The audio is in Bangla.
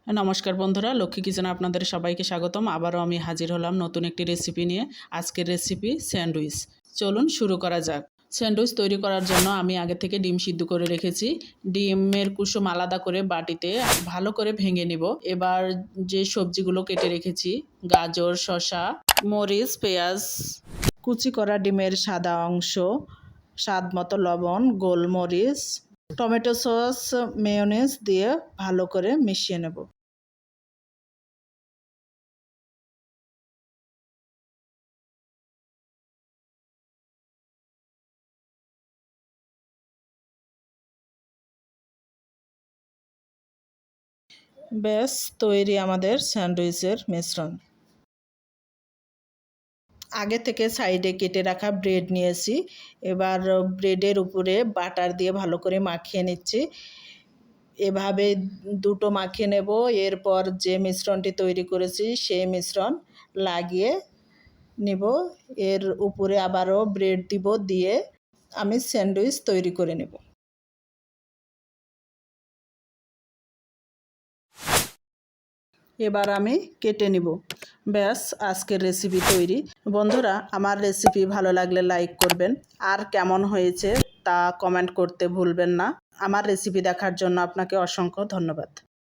নমস্কার বন্ধুরা, লক্ষ্মী কিচেনে আপনাদের সবাইকে স্বাগতম। আবারও আমি হাজির হলাম নতুন একটি রেসিপি নিয়ে। আজকের রেসিপি স্যান্ডউইচ। চলুন শুরু করা যাক। স্যান্ডউইচ তৈরি করার জন্য আমি আগে থেকে ডিম সিদ্ধ করে রেখেছি। ডিমের কুসুম আলাদা করে বাটিতে ভালো করে ভেঙে নিব। এবার যে সবজিগুলো কেটে রেখেছি, গাজর, শসা, মরিচ, পেঁয়াজ, কুচি করা ডিমের সাদা অংশ, স্বাদ মতো লবণ, গোলমরিচ, টমেটো সস, মেয়োনেজ দিয়ে ভালো করে মিশিয়ে নেব। ব্যাস তৈরি আমাদের স্যান্ডউইচের মিশ্রণ। আগে থেকে সাইডে কেটে রাখা ব্রেড নিয়েছি। এবার ব্রেডের উপরে বাটার দিয়ে ভালো করে মাখিয়ে নিচ্ছি। এভাবে দুটো মাখিয়ে নেব। এরপর যে মিশ্রণটি তৈরি করেছি সেই মিশ্রণ লাগিয়ে নেব। এর উপরে আবারও ব্রেড দিব, দিয়ে আমি স্যান্ডউইচ তৈরি করে নেব। এবার আমি কেটে নিব। ব্যাস আজকের রেসিপি তৈরি। বন্ধুরা, আমার রেসিপি ভালো লাগলে লাইক করবেন, আর কেমন হয়েছে তা কমেন্ট করতে ভুলবেন না। আমার রেসিপি দেখার জন্য আপনাকে অসংখ্য ধন্যবাদ।